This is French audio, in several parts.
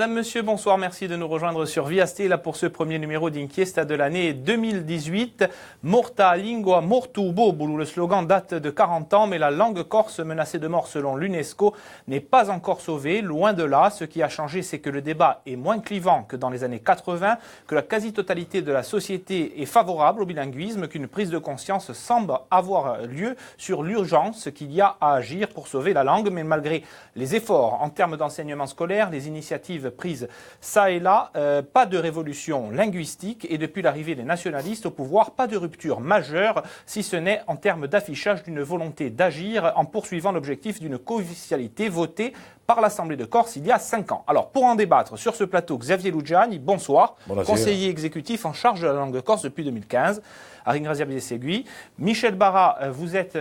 Madame, Monsieur, bonsoir, merci de nous rejoindre sur Via Stella pour ce premier numéro d'Inchiesta de l'année 2018. Morta lingua mortu bobulu, le slogan date de 40 ans, mais la langue corse menacée de mort selon l'UNESCO n'est pas encore sauvée, loin de là. Ce qui a changé, c'est que le débat est moins clivant que dans les années 80, que la quasi-totalité de la société est favorable au bilinguisme, qu'une prise de conscience semble avoir lieu sur l'urgence qu'il y a à agir pour sauver la langue, mais malgré les efforts en termes d'enseignement scolaire, les initiatives prises ça et là, pas de révolution linguistique et depuis l'arrivée des nationalistes au pouvoir, pas de rupture majeure, si ce n'est en termes d'affichage d'une volonté d'agir en poursuivant l'objectif d'une co-officialité votée par l'Assemblée de Corse il y a 5 ans. Alors, pour en débattre sur ce plateau, Xavier Lugiani, bonsoir, conseiller exécutif en charge de la langue corse depuis 2015. Aringrazia Bisesegui. Michel Barra, vous êtes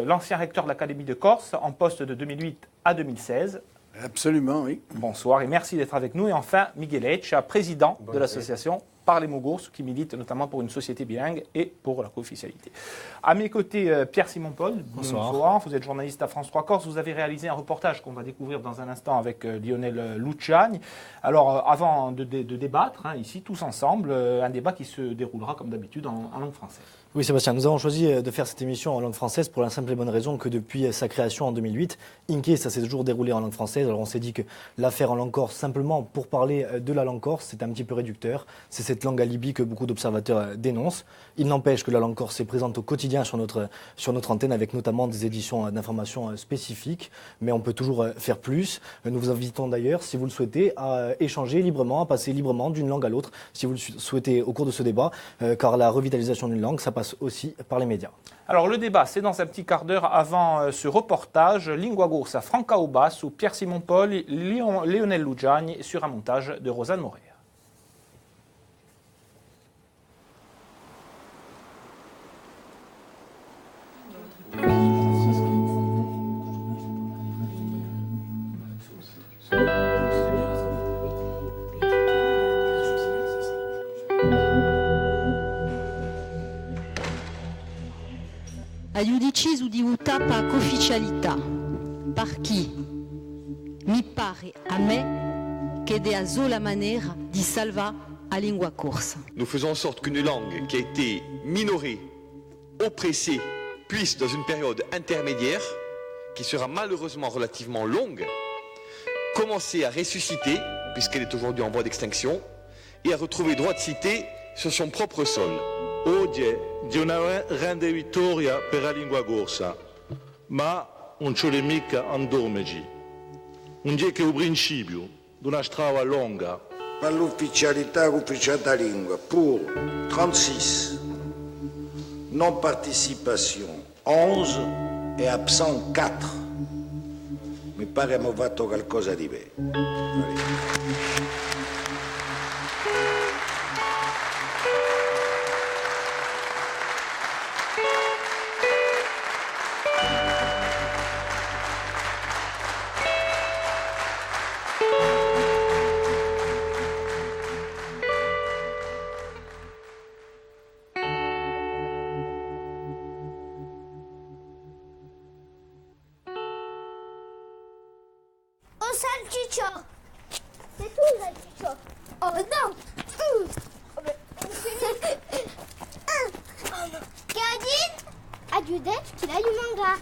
l'ancien recteur de l'Académie de Corse, en poste de 2008 à 2016. Absolument, oui. Bonsoir et merci d'être avec nous. Et enfin, Miguel Etcha, président de l'association Parlez-moi Corse, qui milite notamment pour une société bilingue et pour la co-officialité. À mes côtés, Pierre-Simon Paul. Bonsoir. Vous êtes journaliste à France 3 Corse. Vous avez réalisé un reportage qu'on va découvrir dans un instant avec Lionel Luciani. Alors, avant de débattre, ici, tous ensemble, un débat qui se déroulera comme d'habitude en langue française. Oui, Sébastien, nous avons choisi de faire cette émission en langue française pour la simple et bonne raison que depuis sa création en 2008, Inké, ça s'est toujours déroulé en langue française. Alors on s'est dit que l'affaire en langue corse, simplement pour parler de la langue corse, c'est un petit peu réducteur. C'est cette langue alibi que beaucoup d'observateurs dénoncent. Il n'empêche que la langue corse est présente au quotidien sur notre antenne, avec notamment des éditions d'informations spécifiques. Mais on peut toujours faire plus. Nous vous invitons d'ailleurs, si vous le souhaitez, à échanger librement, à passer librement d'une langue à l'autre, si vous le souhaitez au cours de ce débat, car la revitalisation d'une langue, ça passe aussi par les médias. Alors le débat, c'est dans un petit quart d'heure avant ce reportage. Lingua Corsa, Franca Aubas ou Pierre-Simon Paul, Lionel Lugiani sur un montage de Rosanne Morer. Agli udicisu di utapa ufficialità, par chi mi pare a me che de a sola maniera di salva a lingua corsa. Nous faisons en sorte qu'une langue qui a été minorée, oppressée, puisse, dans une période intermédiaire, qui sera malheureusement relativement longue, commencer à ressusciter, puisqu'elle est aujourd'hui en voie d'extinction, et à retrouver droit de cité sur son propre sol. Oggi di una grande vittoria per la lingua corsa, ma non c'è mica andormegi. Un dia che è il principio di una strada lunga. Per l'ufficialità ufficiata lingua, pour 36, non participation 11 e absent 4. Mi pare abbiamo fatto qualcosa di bene. Salsiccio! Sei tu il salsiccio? Oh no! Che ha detto? Che l'hai mangiato?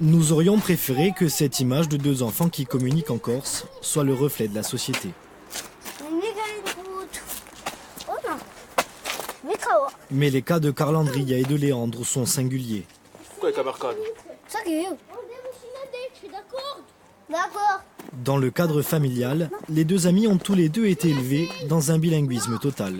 Nous aurions préféré que cette image de deux enfants qui communiquent en corse soit le reflet de la société. Mais les cas de Carl Andria et de Léandre sont singuliers. Dans le cadre familial, les deux amis ont tous les deux été élevés dans un bilinguisme total.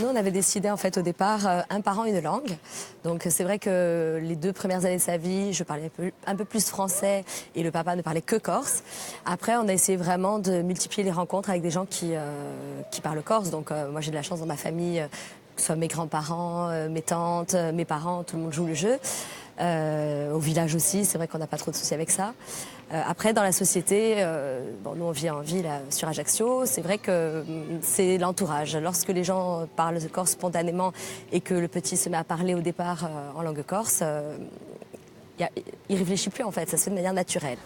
Nous, on avait décidé en fait au départ un parent, une langue. Donc c'est vrai que les 2 premières années de sa vie, je parlais un peu plus français et le papa ne parlait que corse. Après, on a essayé vraiment de multiplier les rencontres avec des gens qui parlent corse. Donc moi, j'ai de la chance dans ma famille, que ce soit mes grands-parents, mes tantes, mes parents, tout le monde joue le jeu. Au village aussi, c'est vrai qu'on n'a pas trop de soucis avec ça. Après, dans la société, nous on vit en ville sur Ajaccio, c'est vrai que c'est l'entourage. Lorsque les gens parlent corse spontanément et que le petit se met à parler au départ en langue corse, il réfléchit plus en fait, ça se fait de manière naturelle.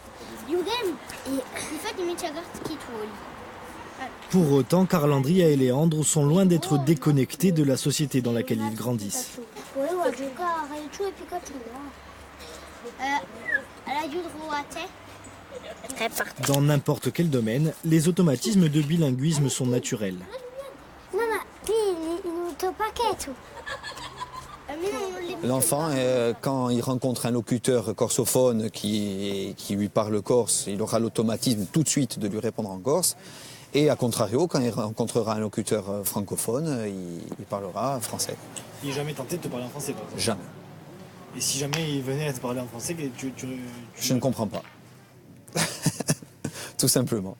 Pour autant, Carl Andria et Léandre sont loin d'être déconnectés de la société dans laquelle ils grandissent. Dans n'importe quel domaine, les automatismes de bilinguisme sont naturels. L'enfant, quand il rencontre un locuteur corsophone qui lui parle corse, il aura l'automatisme tout de suite de lui répondre en corse. Et à contrario, quand il rencontrera un locuteur francophone, il parlera français. Il n'est jamais tenté de te parler en français, par exemple. Jamais. Et si jamais il venait à te parler en français, Je ne comprends pas. Tout simplement.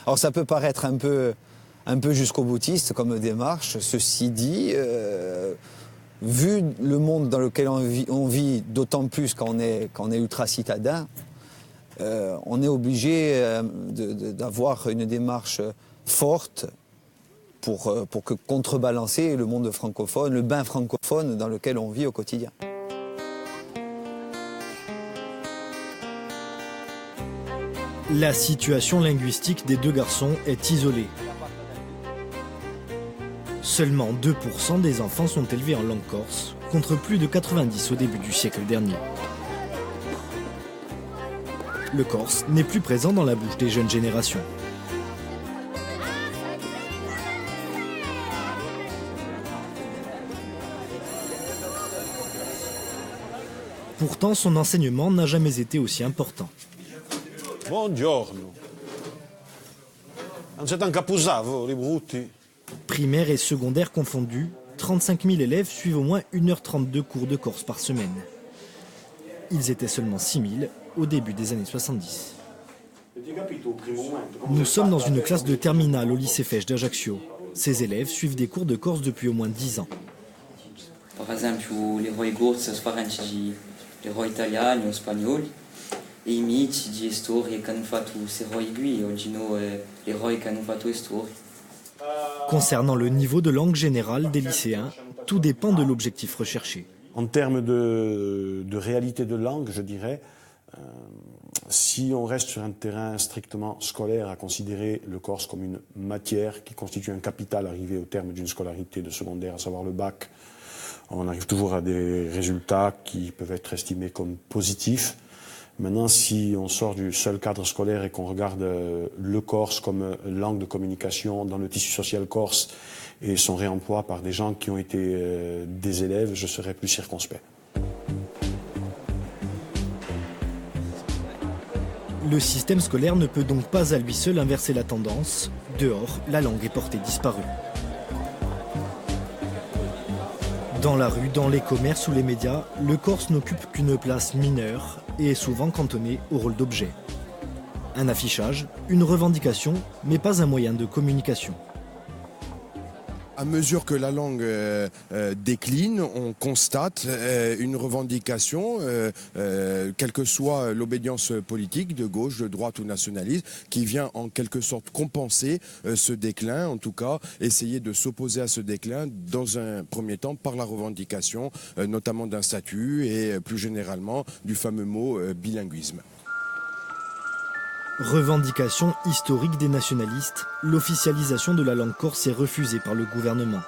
Alors ça peut paraître un peu jusqu'au boutiste comme démarche. Ceci dit, vu le monde dans lequel on vit, d'autant plus quand on est ultra-citadin, on est obligé d'avoir une démarche forte pour que contrebalancer le monde francophone, le bain francophone dans lequel on vit au quotidien. La situation linguistique des deux garçons est isolée. Seulement 2% des enfants sont élevés en langue corse, contre plus de 90 au début du siècle dernier. Le corse n'est plus présent dans la bouche des jeunes générations. Pourtant, son enseignement n'a jamais été aussi important. Buongiorno. Non siete incappuzzavo, li brutti? Primaire et secondaire confondus, 35 000 élèves suivent au moins 1h30 de cours de corse par semaine. Ils étaient seulement 6 000 au début des années 70. Nous sommes dans une classe de terminale au lycée Fesch d'Ajaccio. Ces élèves suivent des cours de corse depuis au moins 10 ans. Par exemple, l'eroi corse sfarenti l'eroi italien ou espagnol. E i miti di storie che hanno fatto ces eroi qui, oggi l'eroi che hanno fatto storie. Concernant le niveau de langue générale des lycéens, tout dépend de l'objectif recherché. En termes de réalité de langue, je dirais, si on reste sur un terrain strictement scolaire à considérer le corse comme une matière qui constitue un capital arrivé au terme d'une scolarité de secondaire, à savoir le bac, on arrive toujours à des résultats qui peuvent être estimés comme positifs. Maintenant, si on sort du seul cadre scolaire et qu'on regarde le corse comme langue de communication dans le tissu social corse et son réemploi par des gens qui ont été des élèves, je serais plus circonspect. Le système scolaire ne peut donc pas à lui seul inverser la tendance. Dehors, la langue est portée disparue. Dans la rue, dans les commerces ou les médias, le corse n'occupe qu'une place mineure et est souvent cantonné au rôle d'objet. Un affichage, une revendication, mais pas un moyen de communication. À mesure que la langue décline, on constate une revendication, quelle que soit l'obédience politique, de gauche, de droite ou nationaliste, qui vient en quelque sorte compenser ce déclin, en tout cas essayer de s'opposer à ce déclin dans un premier temps par la revendication, notamment d'un statut et plus généralement du fameux mot bilinguisme. Revendication historique des nationalistes, l'officialisation de la langue corse est refusée par le gouvernement.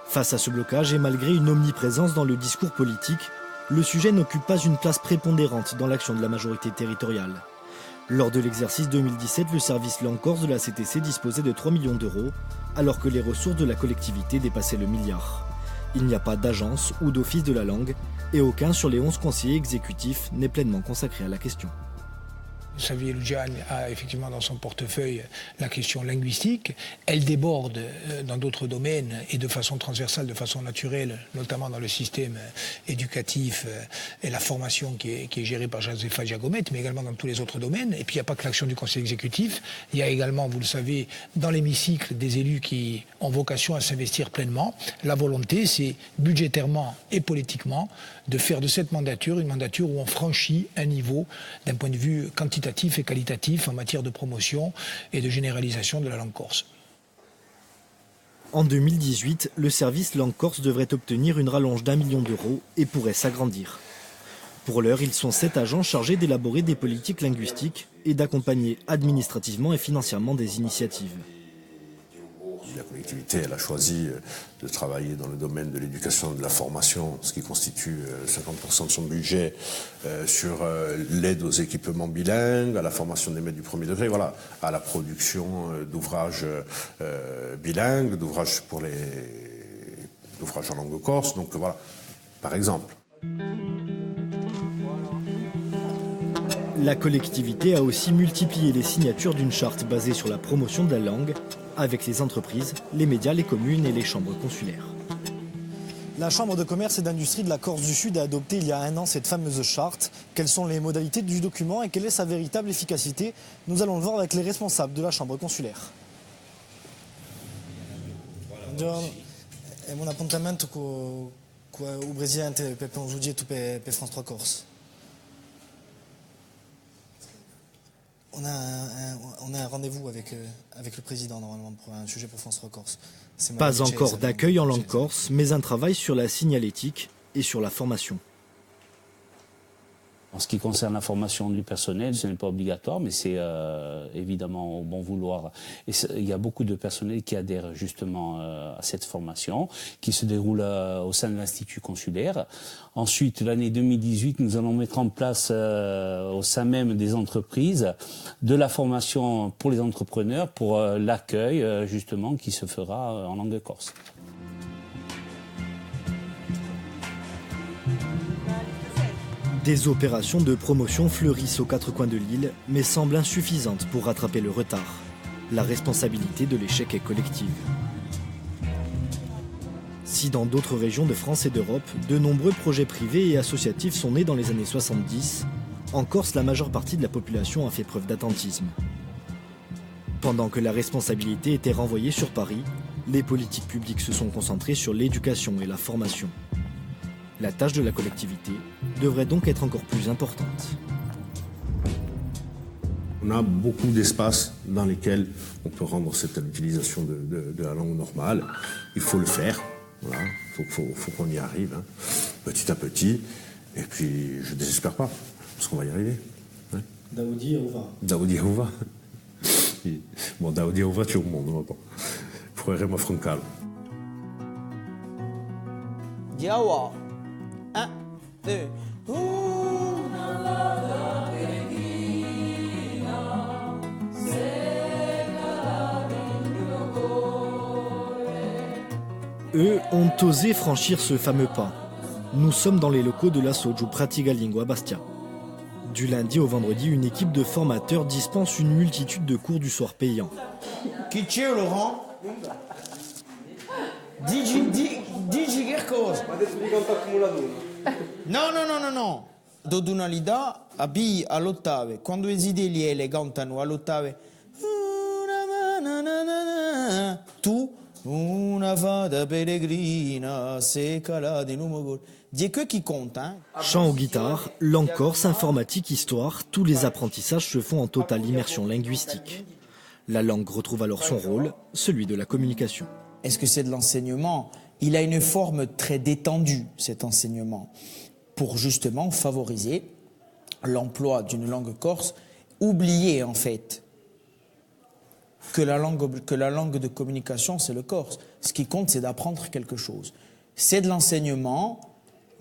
Face à ce blocage et malgré une omniprésence dans le discours politique, le sujet n'occupe pas une place prépondérante dans l'action de la majorité territoriale. Lors de l'exercice 2017, le service langue corse de la CTC disposait de 3 millions d'euros, alors que les ressources de la collectivité dépassaient le milliard. Il n'y a pas d'agence ou d'office de la langue, et aucun sur les 11 conseillers exécutifs n'est pleinement consacré à la question. Vous savez, Lujan a effectivement dans son portefeuille la question linguistique. Elle déborde dans d'autres domaines et de façon transversale, de façon naturelle, notamment dans le système éducatif et la formation qui est gérée par Josefa Giacomet, mais également dans tous les autres domaines. Et puis il n'y a pas que l'action du Conseil exécutif. Il y a également, vous le savez, dans l'hémicycle, des élus qui ont vocation à s'investir pleinement. La volonté, c'est budgétairement et politiquement de faire de cette mandature une mandature où on franchit un niveau d'un point de vue quantitatif et qualitatif en matière de promotion et de généralisation de la langue corse. En 2018, le service langue corse devrait obtenir une rallonge d'1 million d'euros et pourrait s'agrandir. Pour l'heure, ils sont 7 agents chargés d'élaborer des politiques linguistiques et d'accompagner administrativement et financièrement des initiatives. La collectivité, elle a choisi de travailler dans le domaine de l'éducation et de la formation, ce qui constitue 50% de son budget, sur l'aide aux équipements bilingues, à la formation des maîtres du premier degré, voilà, à la production d'ouvrages bilingues, d'ouvrages en langue corse. Donc voilà, par exemple. La collectivité a aussi multiplié les signatures d'une charte basée sur la promotion de la langue avec les entreprises, les médias, les communes et les chambres consulaires. La Chambre de commerce et d'industrie de la Corse du Sud a adopté il y a 1 an cette fameuse charte. Quelles sont les modalités du document et quelle est sa véritable efficacité? Nous allons le voir avec les responsables de la Chambre consulaire. Mon appuntamento con il presidente Pepe Onzugietto per France 3 Corse. On a un rendez-vous avec le président normalement pour un sujet pour France 3 Corse. Pas encore d'accueil en langue corse, mais un travail sur la signalétique et sur la formation. En ce qui concerne la formation du personnel, ce n'est pas obligatoire, mais c'est évidemment au bon vouloir. Et il y a beaucoup de personnel qui adhèrent justement à cette formation, qui se déroule au sein de l'Institut consulaire. Ensuite, l'année 2018, nous allons mettre en place au sein même des entreprises de la formation pour les entrepreneurs, pour l'accueil justement qui se fera en langue corse. Des opérations de promotion fleurissent aux 4 coins de l'île, mais semblent insuffisantes pour rattraper le retard. La responsabilité de l'échec est collective. Si dans d'autres régions de France et d'Europe, de nombreux projets privés et associatifs sont nés dans les années 70, en Corse, la majeure partie de la population a fait preuve d'attentisme. Pendant que la responsabilité était renvoyée sur Paris, les politiques publiques se sont concentrées sur l'éducation et la formation. La tâche de la collectivité devrait donc être encore plus importante. On a beaucoup d'espaces dans lesquels on peut rendre cette utilisation de la langue normale. Il faut le faire, voilà. Faut qu'on y arrive, hein, petit à petit. Et puis, je ne désespère pas, parce qu'on va y arriver. Ouais. Daoudi Aouva. Daoudi Aouva. Bon, Daoudi Aouva, tu es au monde, bon. Proveremo Francal. Diawa. 1, 2. Eux ont osé franchir ce fameux pas. Nous sommes dans les locaux de l'Assoju Pratica Lingua Bastia. Du lundi au vendredi, une équipe de formateurs dispense une multitude de cours du soir payants. Chi c'è Laurent? Dici che cosa? No. Dodunalità B all'ottave. Quando esidi le cantano all'ottave. Tu una fata peregrina se cala di numero. Dieu que qui compte, hein. Chant aux guitares, langue corse, informatique, histoire, tous les apprentissages se font en totale immersion linguistique. La langue retrouve alors son rôle, celui de la communication. Est-ce que c'est de l'enseignement? Il a une forme très détendue, cet enseignement, pour justement favoriser l'emploi d'une langue corse, oublier en fait que la langue de communication, c'est le corse. Ce qui compte, c'est d'apprendre quelque chose. C'est de l'enseignement,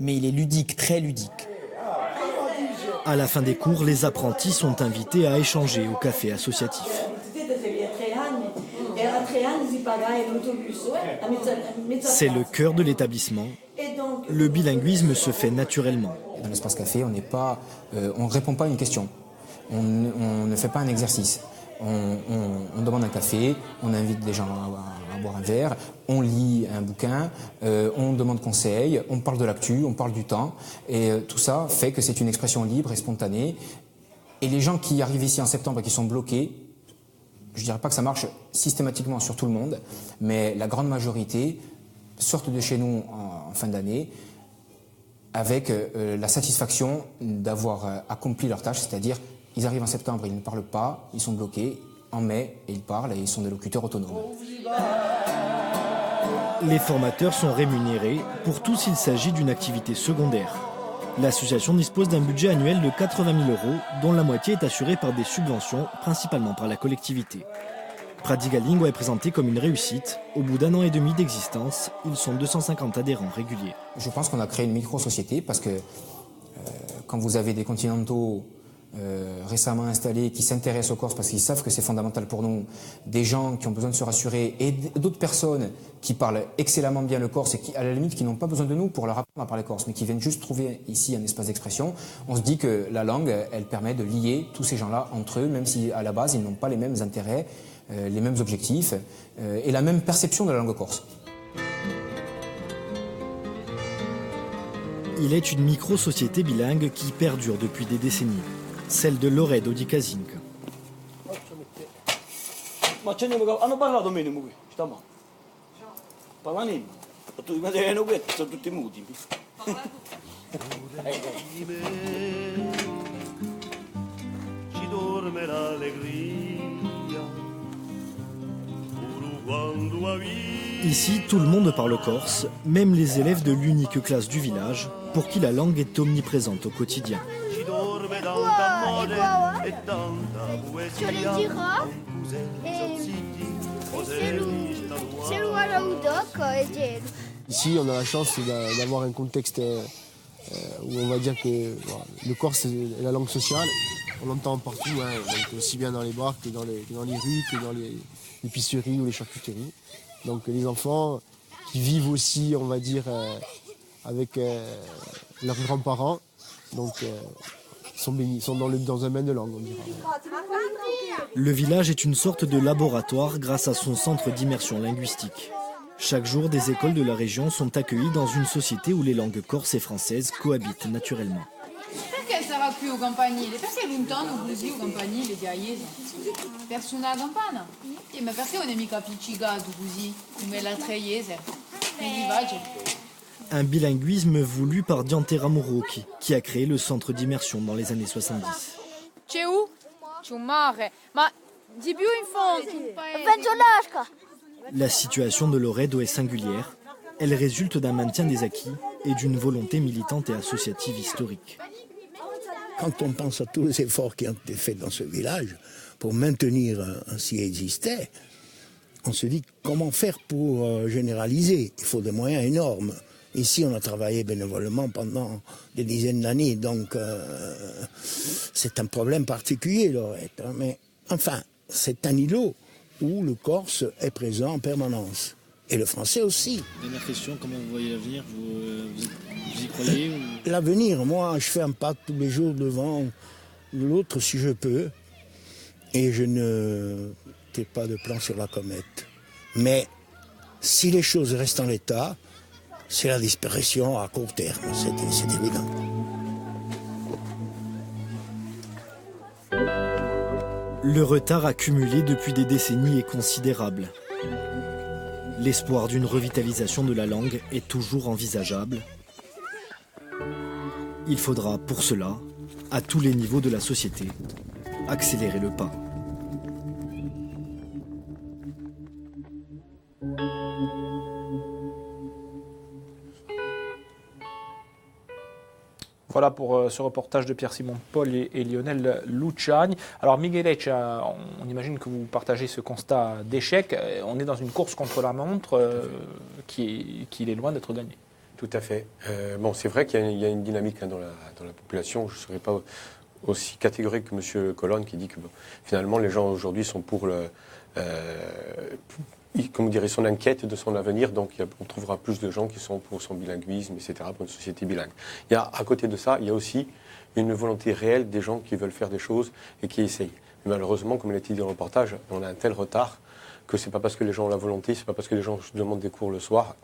mais il est ludique, très ludique. À la fin des cours, les apprentis sont invités à échanger au café associatif. C'est le cœur de l'établissement. Le bilinguisme se fait naturellement. Dans l'espace café, on ne répond pas à une question. on ne fait pas un exercice. On demande un café, on invite des gens à boire un verre, on lit un bouquin, on demande conseil, on parle de l'actu, on parle du temps. Et tout ça fait que c'est une expression libre et spontanée. Et les gens qui arrivent ici en septembre et qui sont bloqués, je ne dirais pas que ça marche systématiquement sur tout le monde, mais la grande majorité sortent de chez nous en fin d'année avec la satisfaction d'avoir accompli leur tâche, c'est-à-dire ils arrivent en septembre, ils ne parlent pas, ils sont bloqués, en mai, ils parlent et ils sont des locuteurs autonomes. Les formateurs sont rémunérés. Pour tous, il s'agit d'une activité secondaire. L'association dispose d'un budget annuel de 80 000 €, dont la moitié est assurée par des subventions, principalement par la collectivité. Pradiga Lingua est présenté comme une réussite. Au bout d'1 an et demi d'existence, ils sont 250 adhérents réguliers. Je pense qu'on a créé une micro-société parce que quand vous avez des continentaux récemment installés qui s'intéressent aux Corses parce qu'ils savent que c'est fondamental pour nous, des gens qui ont besoin de se rassurer et d'autres personnes qui parlent excellemment bien le corse et qui, à la limite, qui n'ont pas besoin de nous pour leur apprendre à parler corse, mais qui viennent juste trouver ici un espace d'expression, on se dit que la langue, elle permet de lier tous ces gens-là entre eux, même si à la base, ils n'ont pas les mêmes intérêts, les mêmes objectifs et la même perception de la langue corse. Il est une micro-société bilingue qui perdure depuis des décennies. Celle de Loredo di Casinca. Ma hanno parlato minimo qui, stiamo. Parlanino. Tu ma sei no questo, sono tutti muti. Ci dorme l'allegria. Quando avevi Ici, tout le monde parle corse, même les élèves de l'unique classe du village, pour qui la langue est omniprésente au quotidien. Tu les diras Ici, on a la chance d'avoir un contexte où on va dire que voilà, le corse est la langue sociale. On l'entend partout, hein, donc aussi bien dans les bars que dans les rues, que dans les épiceries ou les charcuteries. Donc les enfants qui vivent aussi, on va dire, avec leurs grands-parents, donc sont dans un bain de langue, on dira. Le village est une sorte de laboratoire grâce à son centre d'immersion linguistique. Chaque jour, des écoles de la région sont accueillies dans une société où les langues corses et françaises cohabitent naturellement. Perché sarà qui o campanile? Perché è lontano così o campanile di Aiese? Perso una campana? Ma perché non è mica appiccicato così come l'altra Aiese? Non gli vage? Un bilinguisme voulu par Diantera Muroki, qui a créé le centre d'immersion dans les années 70. C'è où? C'è un mare. Ma di più in fondo. La situation de Loredo est singulière. Elle résulte d'un maintien des acquis et d'une volonté militante et associative historique. Quand on pense à tous les efforts qui ont été faits dans ce village pour maintenir ce qui existait, on se dit comment faire pour généraliser. Il faut des moyens énormes. Ici, on a travaillé bénévolement pendant des dizaines d'années, donc c'est un problème particulier, Lorette. Hein, mais enfin, c'est un îlot où le corse est présent en permanence. Et le français aussi. Dernière question, comment vous voyez l'avenir vous y croyez ou... L'avenir, moi, je fais un pas tous les jours devant l'autre si je peux. Et je ne fais pas de plan sur la comète. Mais si les choses restent en l'état, c'est la disparition à court terme, c'est évident. Le retard accumulé depuis des décennies est considérable. L'espoir d'une revitalisation de la langue est toujours envisageable. Il faudra pour cela, à tous les niveaux de la société, accélérer le pas. Voilà pour ce reportage de Pierre-Simon Paul et Lionel Luciani. Alors Miguelec, on imagine que vous partagez ce constat d'échec. On est dans une course contre la montre qui est loin d'être gagnée. Tout à fait. Bon, c'est vrai qu'il y a une dynamique dans la population. Je ne serais pas aussi catégorique que M. Colonne qui dit que finalement les gens aujourd'hui sont pour comme dirait, son inquiète de son avenir, donc on trouvera plus de gens qui sont pour son bilinguisme, etc., pour une société bilingue. À côté de ça, il y a aussi une volonté réelle des gens qui veulent faire des choses et qui essayent. Mais malheureusement, comme il a été dit dans le reportage, on a un tel retard que c'est pas parce que les gens ont la volonté, c'est pas parce que les gens demandent des cours le soir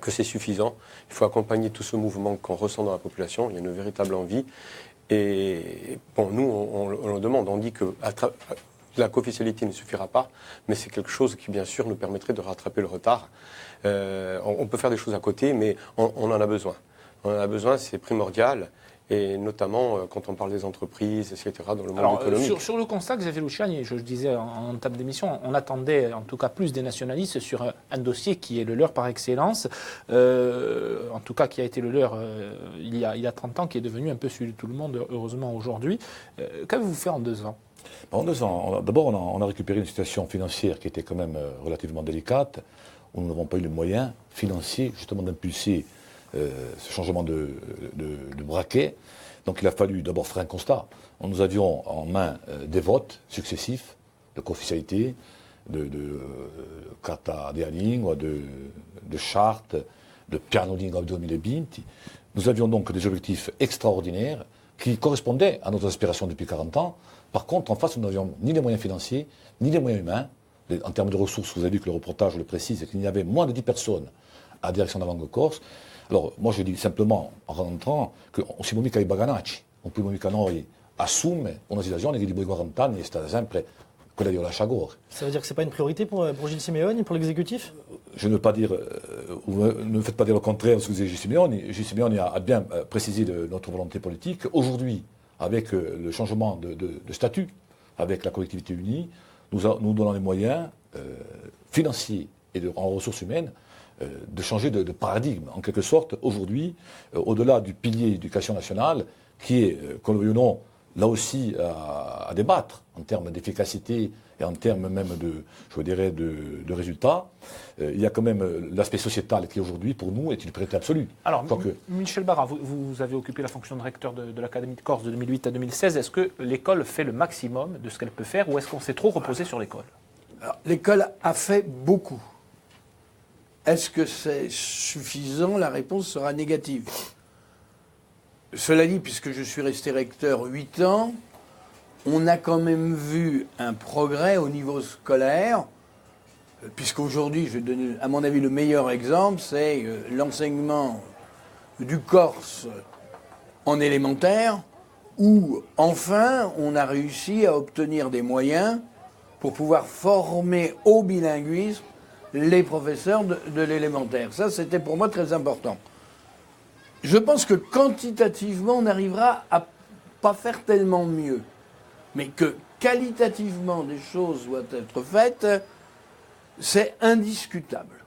que c'est suffisant. Il faut accompagner tout ce mouvement qu'on ressent dans la population. Il y a une véritable envie. Et bon, nous, on le demande. On dit que la co-officialité ne suffira pas, mais c'est quelque chose qui, bien sûr, nous permettrait de rattraper le retard. On peut faire des choses à côté, mais on en a besoin. On en a besoin, c'est primordial. Et notamment quand on parle des entreprises, etc., dans le monde économique. Sur le constat, Xavier Luciani, je disais en entame d'émission, on attendait en tout cas plus des nationalistes sur un dossier qui est le leur par excellence, en tout cas qui a été le leur il y a 30 ans, qui est devenu un peu celui de tout le monde, heureusement, aujourd'hui. Qu'avez-vous fait en 2 ans? En 2 ans, d'abord, on a récupéré une situation financière qui était quand même relativement délicate, où nous n'avons pas eu les moyens financiers, justement, d'impulser ce changement de braquet. Donc il a fallu d'abord faire un constat. Nous avions en main des votes successifs de co-officialité, de Carta de la Lingua, de charte, de piano lingua 2020. Nous avions donc des objectifs extraordinaires qui correspondaient à nos aspirations depuis 40 ans. Par contre, en face, nous n'avions ni les moyens financiers, ni les moyens humains. En termes de ressources, vous avez vu que le reportage le précise, qu'il y avait moins de 10 personnes à la direction de la langue corse. Alors, moi je dis simplement, en rentrant, qu'on si mica i baganacci, non più mica noi assume una situazione che di 40 anni è stata sempre quella di Olasciagor. Ça veut dire que ce n'est pas une priorité pour Gilles Simeoni, pour l'exécutif? Je ne veux pas dire, ne me faites pas dire le contraire de ce que disait Gilles Simeoni. Gilles Simeoni a bien précisé notre volonté politique. Aujourd'hui, avec le changement de statut, avec la collectivité unie, nous donnons les moyens financiers et en ressources humaines de changer de paradigme. En quelque sorte, aujourd'hui, au-delà du pilier éducation nationale, qui est, qu'on le veuille ou non, là aussi à débattre en termes d'efficacité et en termes même de résultats, il y a quand même l'aspect sociétal qui aujourd'hui, pour nous, est une priorité absolue. Alors, Michel Barra, vous avez occupé la fonction de recteur de l'Académie de Corse de 2008 à 2016. Est-ce que l'école fait le maximum de ce qu'elle peut faire ou est-ce qu'on s'est trop reposé sur l'école? L'école a fait beaucoup. Est-ce que c'est suffisant? La réponse sera négative. Cela dit, puisque je suis resté recteur 8 ans, on a quand même vu un progrès au niveau scolaire, puisqu'aujourd'hui, je vais donner, à mon avis, le meilleur exemple, c'est l'enseignement du corse en élémentaire, où enfin on a réussi à obtenir des moyens pour pouvoir former au bilinguisme les professeurs de l'élémentaire. Ça, c'était pour moi très important. Je pense que quantitativement, on arrivera à pas faire tellement mieux, mais que qualitativement, des choses doivent être faites, c'est indiscutable.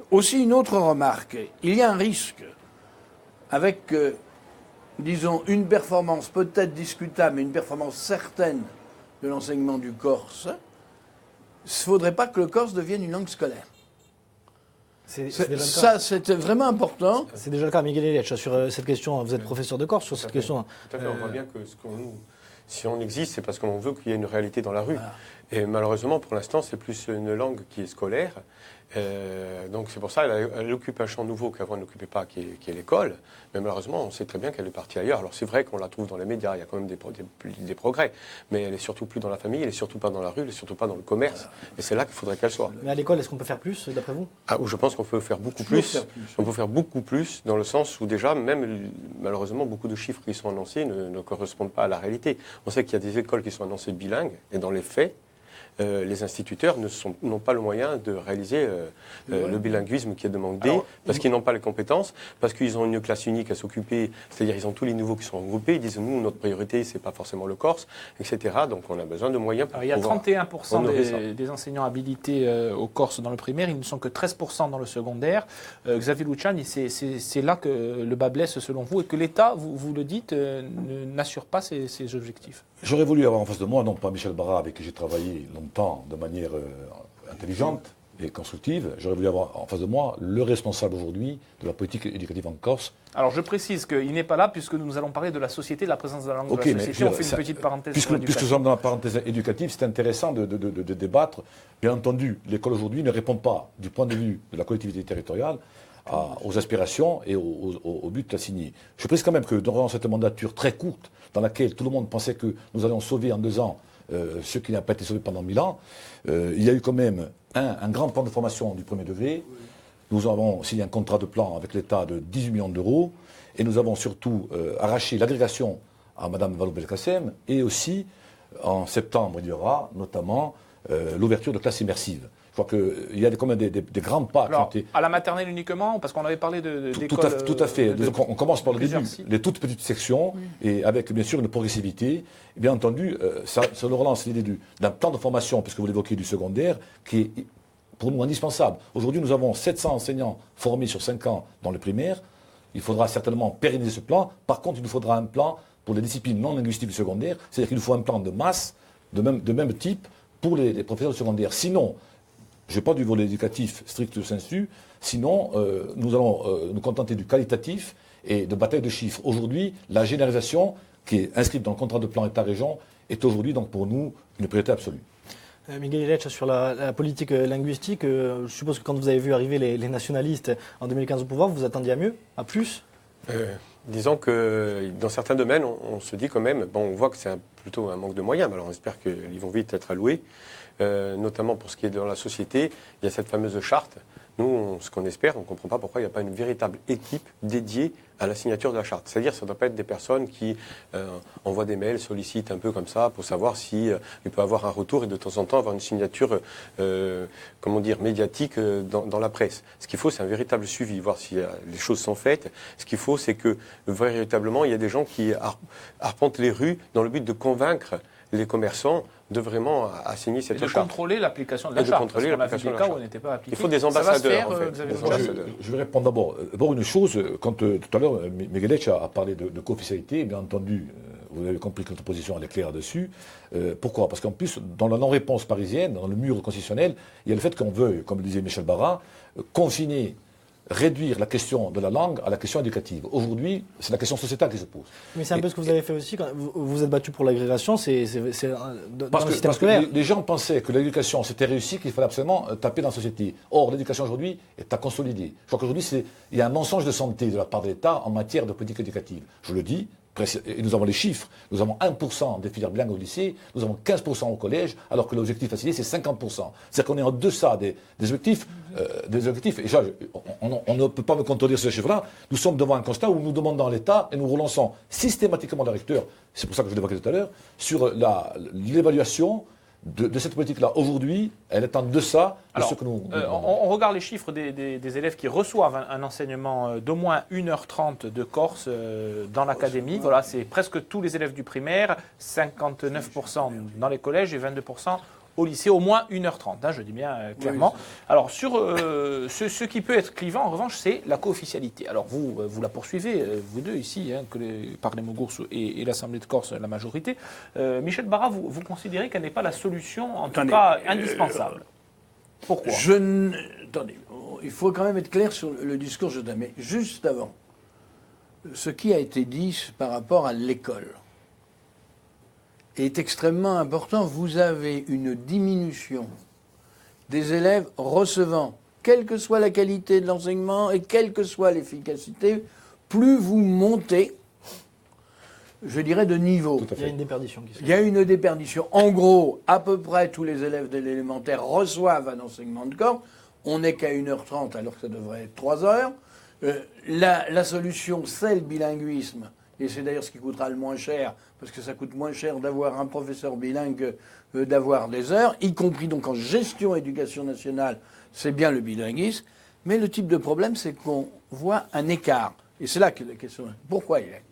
Aussi, une autre remarque, il y a un risque avec, disons, une performance peut-être discutable, mais une performance certaine de l'enseignement du corse. Il ne faudrait pas que le corse devienne une langue scolaire. Ça, c'était vraiment important. C'est déjà le cas, Miguel Eliach, sur cette question. Vous êtes professeur de corse sur cette question. Tout à fait, on voit bien que si on existe, c'est parce qu'on veut qu'il y ait une réalité dans la rue. Voilà. Et malheureusement, pour l'instant, c'est plus une langue qui est scolaire. Donc c'est pour ça qu'elle occupe un champ nouveau qu'avant elle n'occupait pas, qui est l'école. Mais malheureusement, on sait très bien qu'elle est partie ailleurs. Alors c'est vrai qu'on la trouve dans les médias, il y a quand même des progrès. Mais elle n'est surtout plus dans la famille, elle n'est surtout pas dans la rue, elle n'est surtout pas dans le commerce. Voilà. Et c'est là qu'il faudrait qu'elle soit. Mais à l'école, est-ce qu'on peut faire plus, d'après vous? Je pense qu'on peut faire beaucoup plus. On peut faire beaucoup plus, dans le sens où déjà, même malheureusement, beaucoup de chiffres qui sont annoncés ne correspondent pas à la réalité. On sait qu'il y a des écoles qui sont annoncées bilingues, et dans les faits, les instituteurs n'ont pas le moyen de réaliser le bilinguisme qui est demandé, parce qu'ils n'ont pas les compétences, parce qu'ils ont une classe unique à s'occuper, c'est-à-dire ils ont tous les nouveaux qui sont regroupés, ils disent nous, notre priorité, c'est pas forcément le corse, etc. Donc on a besoin de moyens pour pouvoir... Il y a 31% des enseignants habilités au corse dans le primaire, ils ne sont que 13% dans le secondaire. Xavier Luciani, c'est là que le bas blesse selon vous, et que l'État, vous le dites, n'assure pas ces objectifs. J'aurais voulu avoir en face de moi, non pas Michel Barra, avec qui j'ai travaillé longtemps de manière intelligente et constructive, j'aurais voulu avoir en face de moi le responsable aujourd'hui de la politique éducative en Corse. Alors je précise qu'il n'est pas là puisque nous allons parler de la société, de la présence de la langue de la société. On fait une petite parenthèse sur l'éducation. Puisque nous sommes dans la parenthèse éducative, c'est intéressant de débattre. Bien entendu, l'école aujourd'hui ne répond pas, du point de vue de la collectivité territoriale, aux aspirations et au but assigné. Je précise quand même que dans cette mandature très courte, dans laquelle tout le monde pensait que nous allions sauver en 2 ans ce qui n'a pas été sauvé pendant 1000 ans, il y a eu quand même un grand plan de formation du premier degré. Nous avons signé un contrat de plan avec l'État de 18 millions d'euros et nous avons surtout arraché l'agrégation à Mme Vallaud-Belkacem et aussi, en septembre, il y aura notamment l'ouverture de classes immersives. Je crois qu'il y a quand même des grands pas. Alors, à la maternelle uniquement, parce qu'on avait parlé d'écoles. Tout à fait. On commence par le début, les toutes petites sections, et avec bien sûr une progressivité. Et bien entendu, ça nous relance l'idée d'un plan de formation, puisque vous l'évoquez, du secondaire, qui est pour nous indispensable. Aujourd'hui, nous avons 700 enseignants formés sur 5 ans dans le primaire. Il faudra certainement pérenniser ce plan. Par contre, il nous faudra un plan pour les disciplines non linguistiques du secondaire, c'est-à-dire qu'il nous faut un plan de masse, de même type, pour les professeurs du secondaire. Sinon, je n'ai pas du volet éducatif stricto sensu, sinon nous allons nous contenter du qualitatif et de bataille de chiffres. Aujourd'hui, la généralisation qui est inscrite dans le contrat de plan État-région est aujourd'hui donc pour nous une priorité absolue. Miguel Ilech, sur la politique linguistique, je suppose que quand vous avez vu arriver les nationalistes en 2015 au pouvoir, vous vous attendiez à mieux, à plus Disons que dans certains domaines, on se dit quand même, bon, on voit que c'est plutôt un manque de moyens, mais alors on espère qu'ils vont vite être alloués, notamment pour ce qui est dans la société. Il y a cette fameuse charte. Nous, ce qu'on espère, on ne comprend pas pourquoi il n'y a pas une véritable équipe dédiée à la signature de la charte. C'est-à-dire que ça ne doit pas être des personnes qui envoient des mails, sollicitent un peu comme ça pour savoir si il peut avoir un retour et de temps en temps avoir une signature, médiatique dans la presse. Ce qu'il faut, c'est un véritable suivi, voir si les choses sont faites. Ce qu'il faut, c'est que véritablement, il y a des gens qui arpentent les rues dans le but de convaincre les commerçants de vraiment assigner cette charte. Et de contrôler l'application de la charte, parce qu'on a vu des cas où elle n'était pas appliquée. Il faut des ambassadeurs, Je vais répondre d'abord une chose. Quand tout à l'heure, Miguel Ilech a parlé de co-officialité, bien entendu, vous avez compris que notre position elle est claire dessus. Pourquoi ? Parce qu'en plus, dans la non-réponse parisienne, dans le mur constitutionnel, il y a le fait qu'on veut, comme le disait Michel Barra, confiner, réduire la question de la langue à la question éducative. Aujourd'hui, c'est la question sociétale qui se pose. Mais c'est un peu ce que vous avez fait aussi quand vous vous êtes battu pour l'agrégation, dans le système scolaire. Que les gens pensaient que l'éducation c'était réussi, qu'il fallait absolument taper dans la société. Or, l'éducation aujourd'hui est à consolider. Je crois qu'aujourd'hui, il y a un mensonge de santé de la part de l'État en matière de politique éducative. Je le dis, et nous avons les chiffres, nous avons 1% des filières bilingues au lycée, nous avons 15% au collège, alors que l'objectif assigné, c'est 50%. C'est-à-dire qu'on est en deçà des objectifs. Et on ne peut pas me contredire sur ces chiffres-là. Nous sommes devant un constat où nous demandons à l'État, et nous relançons systématiquement le recteur, c'est pour ça que je l'évoquais tout à l'heure, sur l'évaluation de cette politique-là. Aujourd'hui, elle est en deçà de ce que nous demandons. On regarde les chiffres des élèves qui reçoivent un enseignement d'au moins 1h30 de Corse dans l'académie. Voilà, c'est presque tous les élèves du primaire, 59% dans les collèges et 22% au lycée, au moins 1h30, je dis bien clairement. Oui. Alors, sur ce qui peut être clivant, en revanche, c'est la co-officialité. Alors, vous la poursuivez, vous deux ici, par les Mogours et l'Assemblée de Corse, la majorité. Michel Barra, vous considérez qu'elle n'est pas la solution, en tout cas indispensable. Pourquoi ? Attendez, il faut quand même être clair sur le discours que je donne. Mais juste avant, ce qui a été dit par rapport à l'école est extrêmement important. Vous avez une diminution des élèves recevant, quelle que soit la qualité de l'enseignement et quelle que soit l'efficacité, plus vous montez, je dirais, de niveau. Il y a une déperdition. Il y a une déperdition. En gros, à peu près tous les élèves de l'élémentaire reçoivent un enseignement de Corse. On n'est qu'à 1h30 alors que ça devrait être 3 heures. La solution, c'est le bilinguisme. Et c'est d'ailleurs ce qui coûtera le moins cher, parce que ça coûte moins cher d'avoir un professeur bilingue que d'avoir des heures, y compris donc en gestion éducation nationale, c'est bien le bilinguisme. Mais le type de problème, c'est qu'on voit un écart. Et c'est là que la question est. Pourquoi il est ?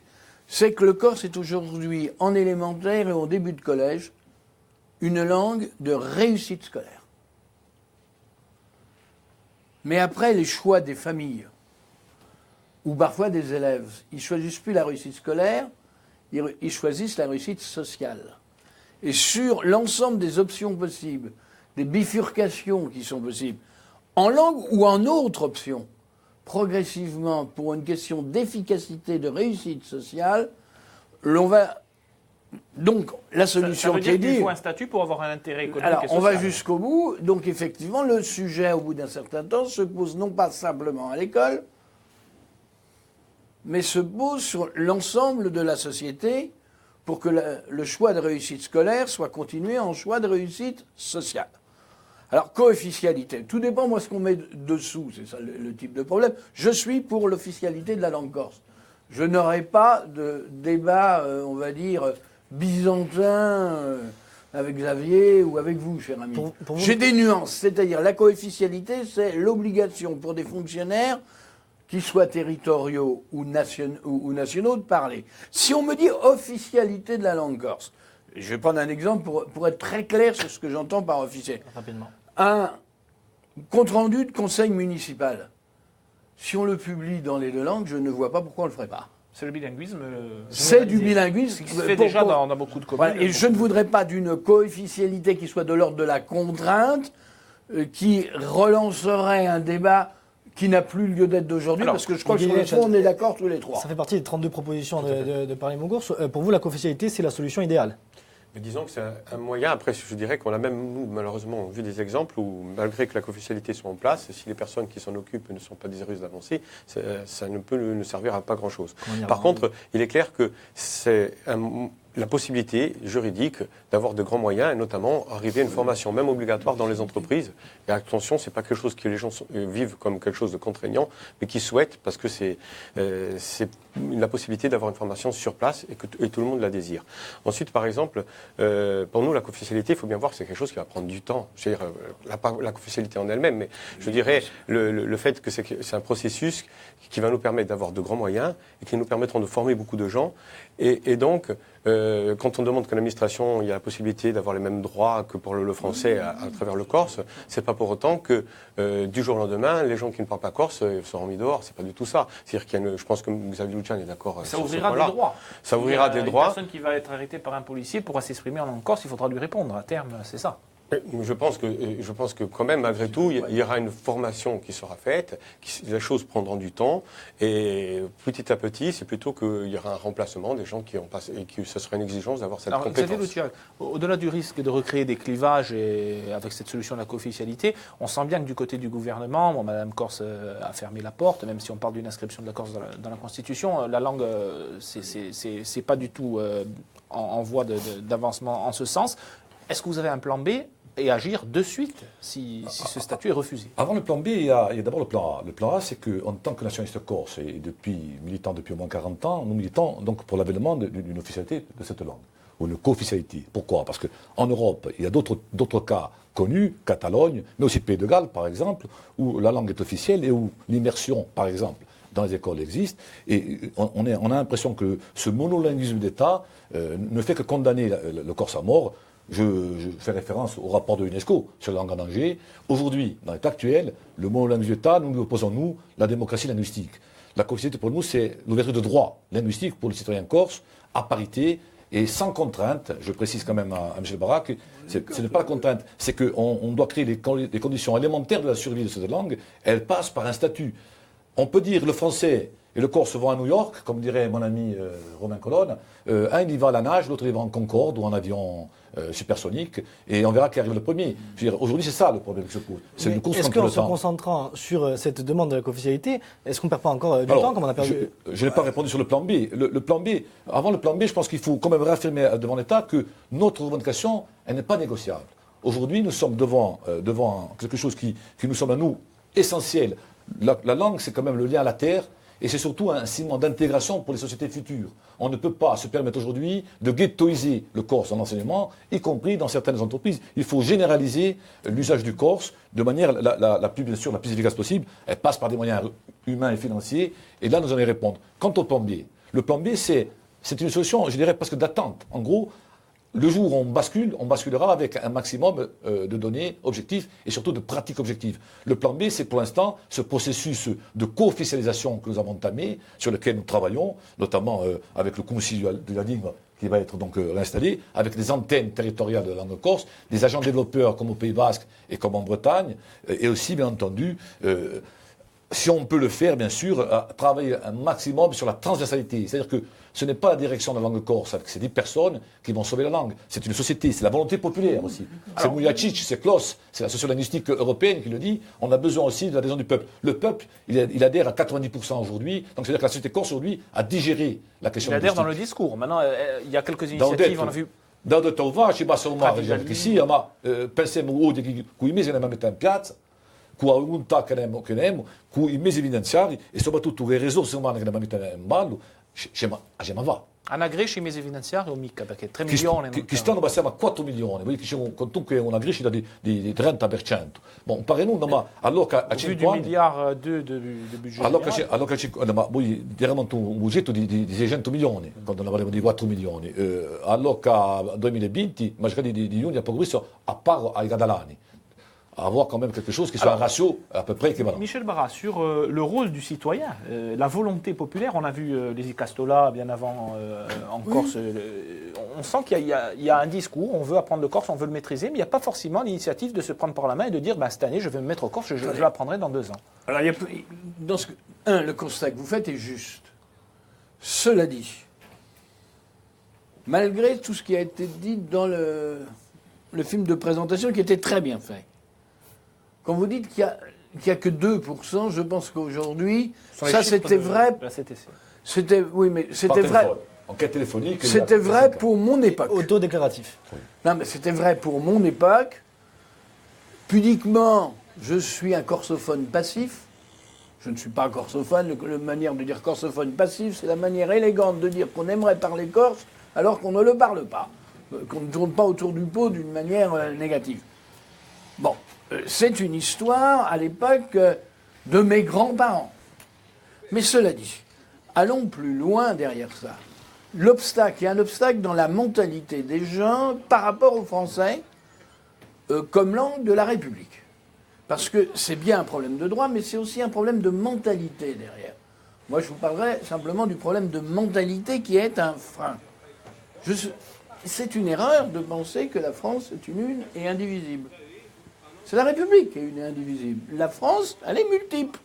C'est que le Corse est aujourd'hui, en élémentaire et au début de collège, une langue de réussite scolaire. Mais après, les choix des familles, ou parfois des élèves, ils ne choisissent plus la réussite scolaire, ils choisissent la réussite sociale. Et sur l'ensemble des options possibles, des bifurcations qui sont possibles, en langue ou en autre option, progressivement, pour une question d'efficacité, de réussite sociale, l'on va Donc, la solution ça veut qui est dire qu'il dit... faut un statut pour avoir un intérêt économique Alors, et on social. va jusqu'au bout. Donc, effectivement, le sujet, au bout d'un certain temps, se pose non pas simplement à l'école, mais se pose sur l'ensemble de la société pour que le choix de réussite scolaire soit continué en choix de réussite sociale. Alors, co-officialité, tout dépend, moi, ce qu'on met dessous, c'est ça le type de problème. Je suis pour l'officialité de la langue corse. Je n'aurai pas de débat, on va dire, byzantin avec Xavier ou avec vous, cher ami. Pour vous, j'ai des nuances, c'est-à-dire la co-officialité, c'est l'obligation pour des fonctionnaires, qu'ils soient territoriaux ou nationaux, de parler. Si on me dit officialité de la langue corse, je vais prendre un exemple pour être très clair sur ce que j'entends par officiel. Rapidement. Un compte-rendu de conseil municipal. Si on le publie dans les deux langues, je ne vois pas pourquoi on ne le ferait pas. C'est le bilinguisme. C'est du bilinguisme. Ce qui se fait déjà dans beaucoup de communes. Voilà, et je ne voudrais pas d'une co-officialité qui soit de l'ordre de la contrainte, qui relancerait un débat qui n'a plus lieu d'être d'aujourd'hui, parce que je crois que sur le fond, on est d'accord tous les trois. Ça fait partie des 32 propositions de Paris-Mongours. Pour vous, la co-officialité, c'est la solution idéale? Mais disons que c'est un moyen, après je dirais qu'on a même, nous, malheureusement, vu des exemples où, malgré que la co-officialité soit en place, si les personnes qui s'en occupent ne sont pas désireuses d'avancer, ça ne peut ne servir à pas grand-chose. Par contre, il est clair que c'est la possibilité juridique d'avoir de grands moyens, et notamment arriver à une formation même obligatoire dans les entreprises. Et attention, c'est pas quelque chose que les gens vivent comme quelque chose de contraignant, mais qui souhaitent, parce que c'est la possibilité d'avoir une formation sur place et tout le monde la désire. Ensuite, par exemple, pour nous, la co-officialité, il faut bien voir que c'est quelque chose qui va prendre du temps. Je veux dire, la co-officialité en elle-même, mais je dirais le fait que c'est un processus qui va nous permettre d'avoir de grands moyens et qui nous permettront de former beaucoup de gens. Et donc, quand on demande qu'à l'administration, il y a la possibilité d'avoir les mêmes droits que pour le français à travers le corse, c'est pas pour autant que du jour au lendemain, les gens qui ne parlent pas corse seront mis dehors. C'est pas du tout ça. C'est-à-dire qu'il y a je pense que Xavier Lucian est d'accord. Ça ouvrira des droits. Ça ouvrira des droits. Une personne qui va être arrêtée par un policier pourra s'exprimer en langue corse, il faudra lui répondre. À terme, c'est ça. Je pense que quand même, malgré tout, il y aura une formation qui sera faite, les choses prendront du temps, et petit à petit, c'est plutôt qu'il y aura un remplacement des gens qui ont passé, et que ce sera une exigence d'avoir cette compétence. Au-delà du risque de recréer des clivages et avec cette solution de la co-officialité, on sent bien que du côté du gouvernement, Madame Corse a fermé la porte, même si on parle d'une inscription de la Corse dans la Constitution, la langue, c'est pas du tout en voie d'avancement en ce sens. Est-ce que vous avez un plan B et agir de suite si ce statut est refusé? Avant le plan B, il y a d'abord le plan A. Le plan A, c'est qu'en tant que nationaliste corse, et militant depuis au moins 40 ans, nous militons donc pour l'avènement d'une officialité de cette langue, ou une co-officialité. Pourquoi? Parce qu'en Europe, il y a d'autres cas connus, Catalogne, mais aussi Pays de Galles, par exemple, où la langue est officielle et où l'immersion, par exemple, dans les écoles existe. Et on a l'impression que ce monolinguisme d'État ne fait que condamner le corse à mort. Je fais référence au rapport de l'UNESCO sur la langue en danger. Aujourd'hui, dans l'état actuel, le monolinguisme d'État, nous lui opposons, nous, la démocratie linguistique. La co-officialité pour nous, c'est l'ouverture de droits linguistiques pour les citoyens corses, à parité et sans contrainte. Je précise quand même à M. Barak, ce n'est pas la contrainte, c'est qu'on doit créer les conditions élémentaires de la survie de cette langue. Elle passe par un statut. On peut dire le français et le corse vont à New York, comme dirait mon ami Romain Colonne. Un, il y va à la nage, l'autre, il va en Concorde ou en avion supersonique, et on verra qui arrive le premier. Aujourd'hui, c'est ça le problème qui se pose. C'est une course contre le temps. Est-ce qu'en se concentrant sur cette demande de la co-officialité, est-ce qu'on ne perd pas encore du temps, comme on a perdu? Je n'ai pas répondu sur le plan B. Le plan B, avant le plan B, je pense qu'il faut quand même réaffirmer devant l'État que notre revendication, elle n'est pas négociable. Aujourd'hui, nous sommes devant quelque chose qui nous semble à nous essentiel. La langue, c'est quand même le lien à la terre. Et c'est surtout un ciment d'intégration pour les sociétés futures. On ne peut pas se permettre aujourd'hui de ghettoiser le corse dans l'enseignement, y compris dans certaines entreprises. Il faut généraliser l'usage du corse de manière la plus efficace possible. Elle passe par des moyens humains et financiers. Et là, nous allons y répondre. Quant au plan B, le plan B, c'est une solution, je dirais, presque d'attente. En gros, le jour où on basculera avec un maximum de données objectives et surtout de pratiques objectives. Le plan B, c'est pour l'instant ce processus de co-officialisation que nous avons entamé, sur lequel nous travaillons, notamment avec le Conseil de la Ligue qui va être donc réinstallé, avec des antennes territoriales de la langue corse, des agents développeurs comme au Pays Basque et comme en Bretagne, et aussi, bien entendu, si on peut le faire, bien sûr, travailler un maximum sur la transversalité. C'est-à-dire que ce n'est pas la direction de la langue corse avec ces 10 personnes qui vont sauver la langue. C'est une société, c'est la volonté populaire aussi. C'est Mujacic, c'est Klaus, c'est la sociolinguistique européenne qui le dit. On a besoin aussi de l'adhésion du peuple. Le peuple, il adhère à 90% aujourd'hui. Donc c'est-à-dire que la société corse aujourd'hui a digéré la question linguistique. Il adhère dans le discours. Maintenant, il y a quelques initiatives, on a vu... Da ho detto, va, ci passa un mare, che sia, ma pensiamo che i mesi ne mettiamo in piazza, con la volontà che abbiamo, con i mesi finanziari e soprattutto con le risorse umane che ne mettiamo in ballo, ci va. Hanno crescita i mesi finanziari o mica? Perché 3 milioni... Quest'anno passiamo a 4 milioni, quindi c'è comunque una crescita di 30%. Bon, pare nulla, ma allora a 5 anni... Più di miliardo di budget. Ma voi diamo un budget di 600 milioni, quando ne parliamo di 4 milioni. Allora 2020, magari di Juni a progresso, a part ai catalani. Avoir quand même quelque chose qui soit un ratio à peu près équivalent. Michel Barras, sur le rôle du citoyen, la volonté populaire, on a vu les Castola bien avant en Corse, on sent qu'il y a un discours, on veut apprendre le corse, on veut le maîtriser, mais il n'y a pas forcément l'initiative de se prendre par la main et de dire cette année je vais me mettre au corse, je l'apprendrai dans 2 ans. Alors, le constat que vous faites est juste. Cela dit, malgré tout ce qui a été dit dans le film de présentation qui était très bien fait, quand vous dites qu'il n'y a que 2%, je pense qu'aujourd'hui, ça c'était vrai. Oui, mais c'était vrai. Enquête téléphonique. C'était vrai pour mon époque. Autodéclaratif. Non, mais c'était vrai pour mon époque. Pudiquement, je suis un corsophone passif. Je ne suis pas corsophone. La manière de dire corsophone passif, c'est la manière élégante de dire qu'on aimerait parler corse alors qu'on ne le parle pas. Qu'on ne tourne pas autour du pot d'une manière négative. Bon. C'est une histoire, à l'époque, de mes grands-parents. Mais cela dit, allons plus loin derrière ça. L'obstacle, il y a un obstacle dans la mentalité des gens par rapport aux Français comme langue de la République. Parce que c'est bien un problème de droit, mais c'est aussi un problème de mentalité derrière. Moi, je vous parlerai simplement du problème de mentalité qui est un frein. C'est une erreur de penser que la France est une et indivisible. C'est la République qui est une et indivisible. La France, elle est multiple.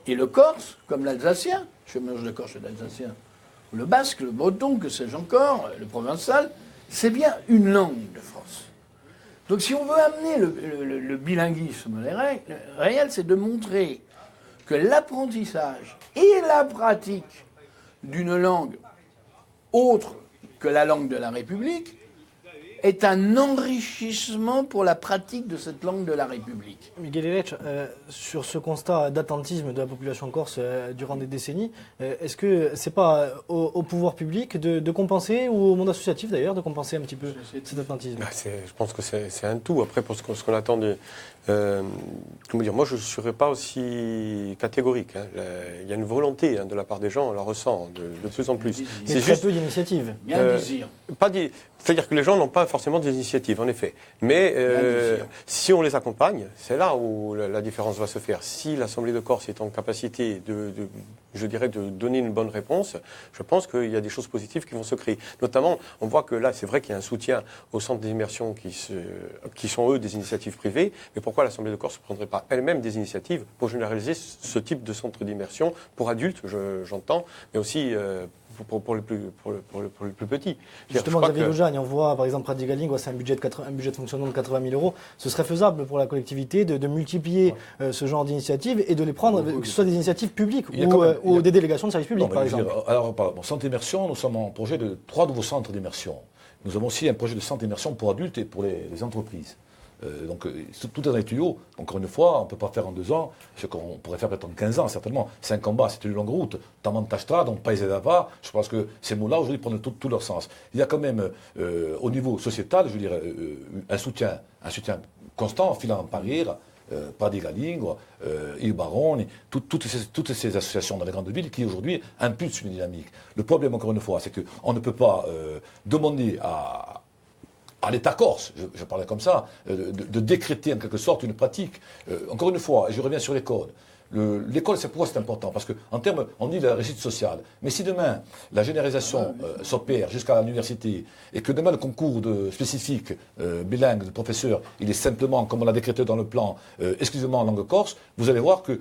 Et le Corse, comme l'Alsacien, je mélange le Corse et l'Alsacien, ou le Basque, le Breton, que sais-je encore, le Provençal, c'est bien une langue de France. Donc si on veut amener le bilinguisme réel, c'est de montrer que l'apprentissage et la pratique d'une langue autre que la langue de la République est un enrichissement pour la pratique de cette langue de la République. Miguel Elech, sur ce constat d'attentisme de la population corse durant des décennies, est-ce que c'est pas au pouvoir public de compenser, ou au monde associatif d'ailleurs, de compenser un petit peu cet attentisme? Je pense que c'est un tout. Après, pour ce qu'on attend de... comment dire, moi, je ne serais pas aussi catégorique. Hein. Il y a une volonté de la part des gens, on la ressent de plus en plus. C'est très peu d'initiatives. Bien désir. C'est-à-dire que les gens n'ont pas forcément des initiatives, en effet. Mais si on les accompagne, c'est là où la différence va se faire. Si l'Assemblée de Corse est en capacité je dirais, de donner une bonne réponse, je pense qu'il y a des choses positives qui vont se créer. Notamment, on voit que là, c'est vrai qu'il y a un soutien aux centres d'immersion qui sont, eux, des initiatives privées. Mais pourquoi l'Assemblée de Corse ne prendrait pas elle-même des initiatives pour généraliser ce type de centre d'immersion pour adultes, j'entends, mais aussi pour les plus petits. Justement, Xavier Loujagne, on voit par exemple Pradi Galing, c'est un budget de fonctionnement de 80 000 euros. Ce serait faisable pour la collectivité de multiplier ce genre d'initiatives et de les prendre, que ce soit des initiatives publiques ou des délégations de services publics, par exemple. Alors, centre d'immersion, nous sommes en projet de 3 nouveaux centres d'immersion. Nous avons aussi un projet de centre d'immersion pour adultes et pour les entreprises. Donc tout est dans les tuyaux. Encore une fois, on ne peut pas faire en 2 ans ce qu'on pourrait faire peut-être en 15 ans, certainement. C'est un combat, c'est une longue route. Tamantastra, donc Paese d'Ava, je pense que ces mots-là, aujourd'hui, prennent tout leur sens. Il y a quand même, au niveau sociétal, je dirais, un soutien constant, filant Parir, Pradi Galing, Il Baroni, toutes ces associations dans les grandes villes qui, aujourd'hui, impulsent une dynamique. Le problème, encore une fois, c'est qu'on ne peut pas demander à l'État corse, je parlais comme ça, de décréter en quelque sorte une pratique. Encore une fois, et je reviens sur les codes, l'école, c'est pourquoi c'est important. Parce qu'en termes, on dit de la réussite sociale. Mais si demain, la généralisation s'opère jusqu'à l'université, et que demain, le concours spécifique bilingue de professeurs, il est simplement, comme on l'a décrété dans le plan, exclusivement en langue corse, vous allez voir que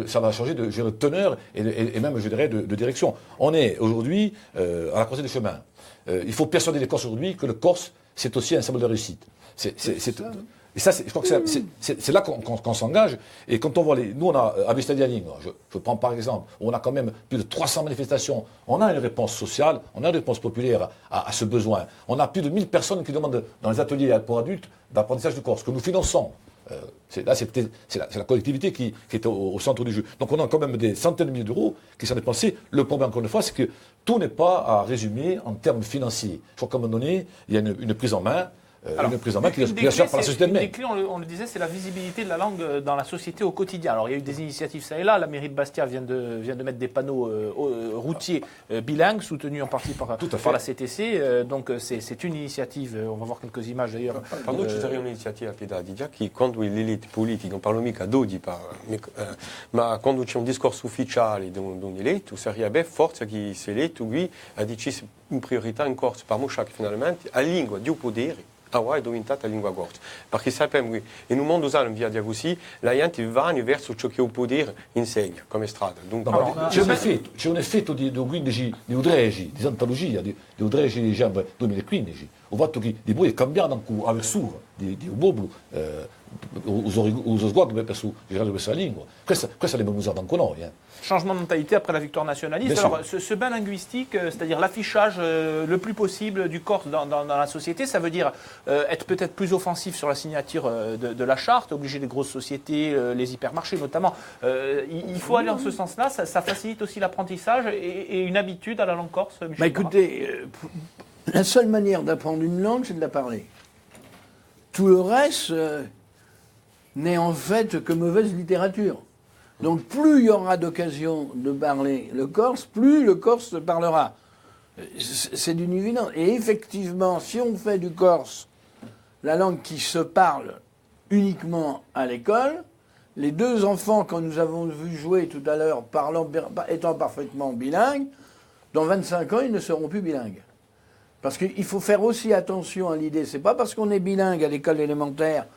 ça va changer de teneur et même, je dirais, de direction. On est aujourd'hui à la croisée des chemins. Il faut persuader les Corses aujourd'hui que le Corse, c'est aussi un symbole de réussite. Et ça, je crois que c'est là qu'on s'engage. Et quand on voit nous, on a, à Vista di Aligno, je prends par exemple, on a quand même plus de 300 manifestations. On a une réponse sociale, on a une réponse populaire à ce besoin. On a plus de 1000 personnes qui demandent dans les ateliers pour adultes d'apprentissage du corse, que nous finançons. C'est la collectivité qui est au centre du jeu. Donc on a quand même des centaines de milliers d'euros qui sont dépensés. Le problème, encore une fois, c'est que tout n'est pas à résumer en termes financiers. Je crois qu'à un moment donné, il y a une prise en main. Une prise en main qui est assurée par la société elle-même. Les clés, on le disait, c'est la visibilité de la langue dans la société au quotidien. Alors il y a eu des initiatives ça et là. La mairie de Bastia vient de mettre des panneaux routiers bilingues, soutenus en partie par la CTC. Donc c'est une initiative. On va voir quelques images d'ailleurs. Per noi ci sarebbe un'iniziativa pedagogica che quando l'elite politica, non parlo mica d'oggi, ma quando c'è un discorso ufficiale di un eletto, sarebbe forza che si eletto qui a decidere in priorità in corso per mostrare che finalmente la lingua di potere è diventata lingua corsa. Perché sappiamo che in un mondo usato in via di così, la gente va verso ciò che il potere insegna come strada. C'è un effetto di 15 di udregi, di antologia, di udregi diciamo 2015. Ho fatto che di voi è cambiato anche la versura di Uboblu, uso sguardo verso la lingua. Questa l'abbiamo usata anche noi. Changement de mentalité après la victoire nationaliste. Bien alors, ce bain linguistique, c'est-à-dire l'affichage le plus possible du corse dans la société, ça veut dire être peut-être plus offensif sur la signature de la charte, obliger les grosses sociétés, les hypermarchés notamment. Il faut aller dans ce sens-là, ça facilite aussi l'apprentissage et une habitude à la langue corse. Michel Écoutez, la seule manière d'apprendre une langue, c'est de la parler. Tout le reste n'est en fait que mauvaise littérature. Donc plus il y aura d'occasion de parler le corse, plus le corse se parlera. C'est d'une évidence. Et effectivement, si on fait du corse la langue qui se parle uniquement à l'école, les deux enfants que nous avons vu jouer tout à l'heure, étant parfaitement bilingues, dans 25 ans, ils ne seront plus bilingues. Parce qu'il faut faire aussi attention à l'idée. C'est pas parce qu'on est bilingue à l'école élémentaire,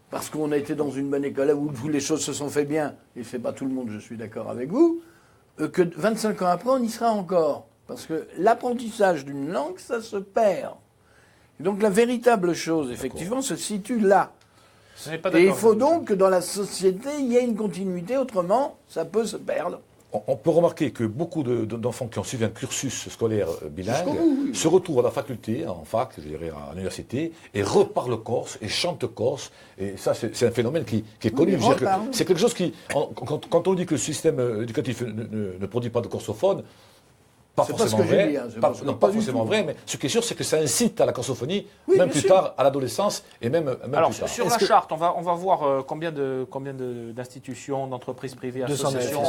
parce qu'on a été dans une bonne école où les choses se sont fait bien, et c'est pas tout le monde, je suis d'accord avec vous, que 25 ans après, on y sera encore. Parce que l'apprentissage d'une langue, ça se perd. Et donc la véritable chose, effectivement, se situe là. Et il faut donc que dans la société, il y ait une continuité, autrement, ça peut se perdre. On peut remarquer que beaucoup d'enfants qui ont suivi un cursus scolaire bilingue se retrouvent à la faculté, en fac, je dirais à l'université, et reparlent corse, et chantent corse. Et ça, c'est un phénomène qui est connu. C'est quelque chose qui, quand on dit que le système éducatif ne produit pas de corsophones, pas forcément vrai, pas forcément vrai, mais ce qui est sûr, c'est que ça incite à la corsophonie, même plus tard, à l'adolescence, et même alors, plus tard. Sur la charte, on va voir combien d'institutions, d'entreprises privées, associations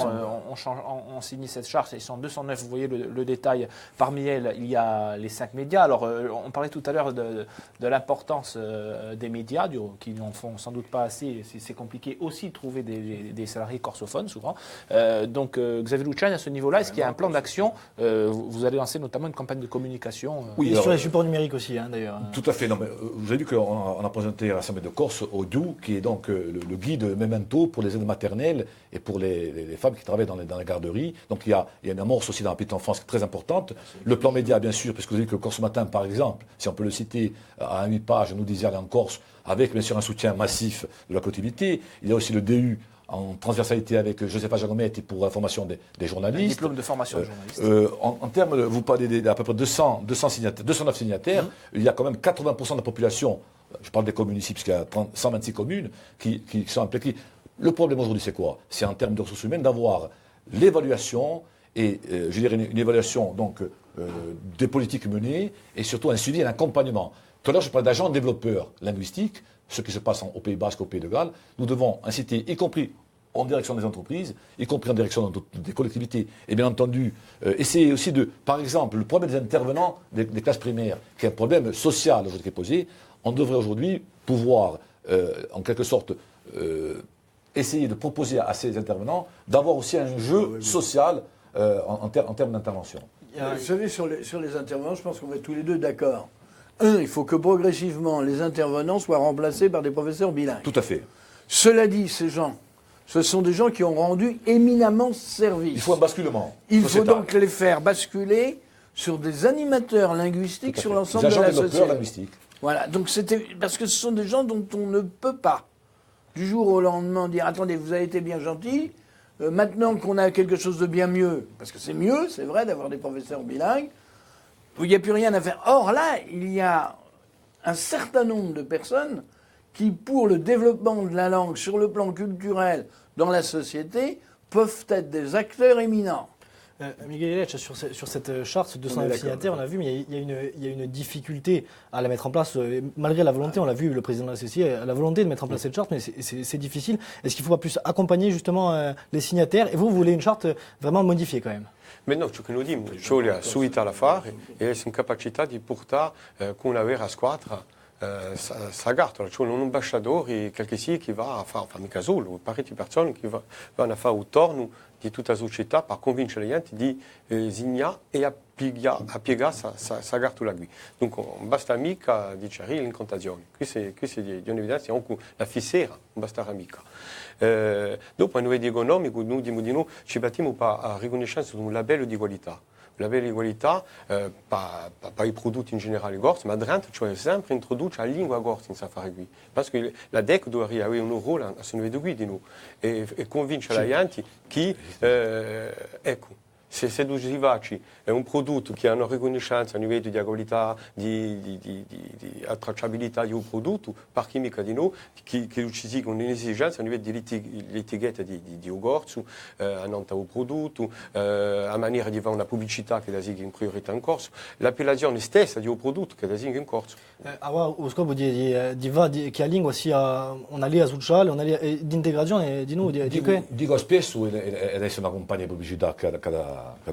ont signé cette charte. Ils sont 209, vous voyez le détail. Parmi elles, il y a les 5 médias. Alors, on parlait tout à l'heure de l'importance des médias, qui n'en font sans doute pas assez. C'est compliqué aussi de trouver des salariés corsophones, souvent. Donc, Xavier Luciani, à ce niveau-là, est-ce qu'il y a un plan d'action vous allez lancer notamment une campagne de communication. Oui, sur les supports numériques aussi, d'ailleurs. Tout à fait. Non, mais, vous avez vu qu'on a présenté à l'Assemblée de Corse Audio, qui est donc le guide Memento pour les aides maternelles et pour les femmes qui travaillent dans les garderies. Donc il y a une amorce aussi dans la petite enfance qui est très importante. Le plan média, bien sûr, parce que vous avez vu que le Corse Matin, par exemple, si on peut le citer, à 8 pages, nous disait aller en Corse, avec bien sûr un soutien massif de la collectivité. Il y a aussi le DU en transversalité avec Josepha Jagometti pour la formation des journalistes. Un diplôme de formation de journaliste. En termes, vous parlez d'à peu près 209 signataires, il y a quand même 80% de la population, je parle des communes ici, puisqu'il y a 126 communes qui sont impliquées. Le problème aujourd'hui, c'est quoi? C'est en termes de ressources humaines d'avoir l'évaluation et, je dirais, une évaluation donc, des politiques menées et surtout un suivi et un accompagnement. Tout à l'heure, je parlais d'agents développeurs linguistiques, ce qui se passe au Pays Basque, au Pays de Galles. Nous devons inciter, y compris en direction des entreprises, y compris en direction des collectivités, et bien entendu, essayer aussi de, par exemple, le problème des intervenants des classes primaires, qui est un problème social aujourd'hui qui est posé, on devrait aujourd'hui pouvoir, en quelque sorte, essayer de proposer à ces intervenants d'avoir aussi un jeu social en termes d'intervention. Vous savez, sur les intervenants, je pense qu'on va être tous les deux d'accord. Il faut que progressivement les intervenants soient remplacés par des professeurs bilingues. Tout à fait. Cela dit, ces gens, ce sont des gens qui ont rendu éminemment service. Il faut un basculement. Il faut donc les faire basculer sur des animateurs linguistiques sur l'ensemble de la société. Linguistiques. Voilà, donc parce que ce sont des gens dont on ne peut pas, du jour au lendemain, dire « Attendez, vous avez été bien gentil, maintenant qu'on a quelque chose de bien mieux, parce que c'est mieux, c'est vrai, d'avoir des professeurs bilingues, il n'y a plus rien à faire. » Or là, il y a un certain nombre de personnes qui, pour le développement de la langue sur le plan culturel dans la société, peuvent être des acteurs éminents. Miguel Illich, sur cette charte, 209 signataires, on a vu, mais il y a une difficulté à la mettre en place, malgré la volonté, on l'a vu, le président de la CCI a la volonté de mettre en place cette charte, mais c'est difficile. Est-ce qu'il ne faut pas plus accompagner justement les signataires? Et vous voulez une charte vraiment modifiée quand même? Ma no, ciò che noi diciamo, ci vuole subito da fare e è in capacità di portare con una vera squadra sa carta, cioè un ambasciatore che sia che va a fare, mica solo, parecchie persone che vanno a fare un torno di tutta la società per convincere la gente di signare e appiegare sa carta qui. Dunque non basta mica di cerire l'incantazione, questa è di un'evidenza, anche la fissera non basta mica. Dopo a livello economico noi ci battiamo per la riconoscenza di un labello di qualità. La bella igualità per i prodotti in generale gorsi, ma dentro cioè sempre introduce la lingua gorsi in safari qui. Perché la DEC dovrebbe avere un ruolo a se livello qui di noi e convincere la gente che, ecco, se si vaci è un prodotto che ha una riconoscenza a livello di qualità, di tracciabilità di un prodotto, perché mica di noi, che ci sia un'esigenza a livello di etichetta di un corso, a non un prodotto, a maniera di fare una pubblicità che da sia in priorità in corso, l'appellazione stessa di un prodotto che da sia in corso. Allora, lo scopo che la lingua sia una linea sociale, di integrazione di noi, Dico spesso, ed è una compagnia di pubblicità che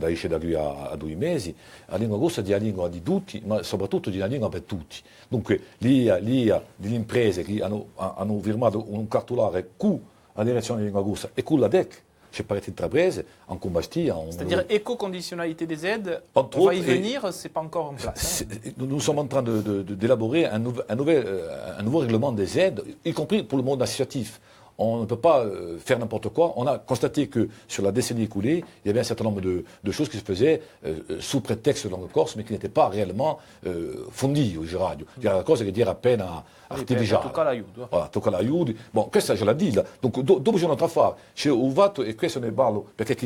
esce da qui a 2 mesi, la lingua corsa è la lingua di tutti, ma soprattutto è la lingua per tutti. Dunque, lì delle imprese che hanno firmato un cartolare con la direzione di lingua corsa e con la DEC, chez parecchie intraprises, en Combastia. C'est-à-dire éco-conditionnalité des aides, on va y venir, c'est pas encore en place. Nous sommes en train d'élaborer un nouveau règlement des aides, y compris pour le monde associatif. On ne peut pas faire n'importe quoi. On a constaté que sur la décennie écoulée, il y avait un certain nombre de choses qui se faisaient sous prétexte de langue corse, mais qui n'étaient pas réellement fondées au Giradio. Il y a cose che dire appena artificiale. Tocca l'aiuto. Voilà, tocca l'aiuto. Bon, questa je l'ho dita. Donc, dopo c'è un'altra affare. C'è un fatto, e questo ne parlo, perché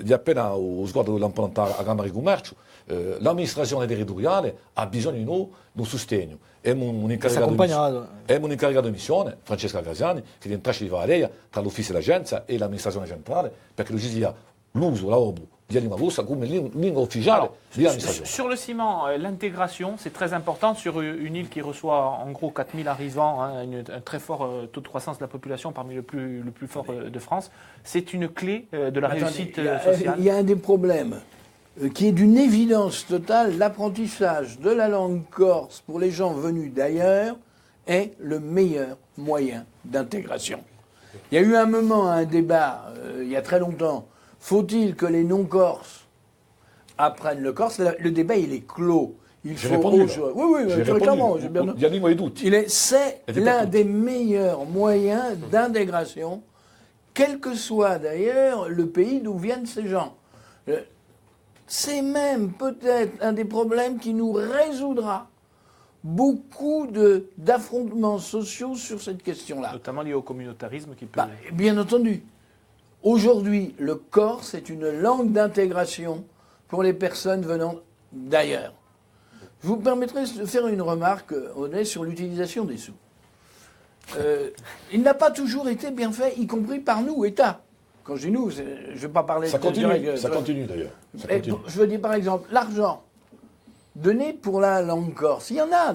di appena lo sguardo dell'implantare a Camera di Commercio, l'amministrazione territoriale ha bisogno di noi, di un sostegno. Abbiamo un incaricato di missione, Francesca Graziani, che rientrasse di fare lei tra l'ufficio dell'agenzia e l'amministrazione centrale, perché lui ci sia l'uso, l'obbligo di lingua russa come lingua ufficiale di l'amministrazione. Sur le ciment, l'intégration, c'est très important sur une île qui reçoit en gros 4000 arrivants, un très fort taux de croissance de la population parmi le plus fort de France. C'est une clé de la réussite sociale. Il y a un des problèmes qui est d'une évidence totale, l'apprentissage de la langue corse pour les gens venus d'ailleurs est le meilleur moyen d'intégration. Il y a eu un moment, un débat, il y a très longtemps, faut-il que les non-corses apprennent le corse? Le débat, il est clos. J'ai répondu. Oui, très clairement. C'est l'un des meilleurs moyens d'intégration, quel que soit d'ailleurs le pays d'où viennent ces gens. C'est même peut-être un des problèmes qui nous résoudra beaucoup d'affrontements sociaux sur cette question-là. Notamment liés au communautarisme qui peut... Bien entendu. Aujourd'hui, le corse est une langue d'intégration pour les personnes venant d'ailleurs. Je vous permettrai de faire une remarque honnête sur l'utilisation des sous. Il n'a pas toujours été bien fait, y compris par nous, État. Quand je dis nous, je ne vais pas parler ça de... Continue, ça continue d'ailleurs. Je veux dire par exemple, l'argent donné pour la langue corse, il y en a,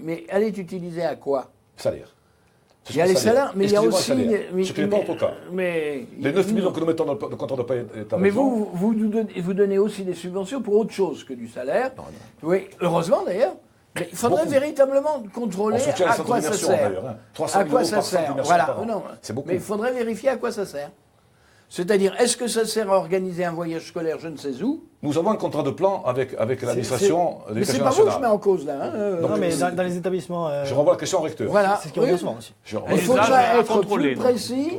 mais elle est utilisée à quoi? Salaire. Il y a les salaires, mais il y a aussi... Ce qui n'est pas notre cas. Les 9 millions que nous mettons dans le contrat de paie est à mais vous donnez aussi des subventions pour autre chose que du salaire. Non. Oui, heureusement d'ailleurs. Mais il faudrait véritablement contrôler à quoi ça sert. À quoi ça sert. Voilà. Non, mais il faudrait vérifier à quoi ça sert. C'est-à-dire, est-ce que ça sert à organiser un voyage scolaire, je ne sais où? Nous avons un contrat de plan avec l'administration de l'éducation nationale. Mais c'est pas vous que je mets en cause là. Non, mais dans les établissements... Je renvoie la question au recteur. Voilà. C'est ce qui revient souvent aussi. Il faudrait être plus précis.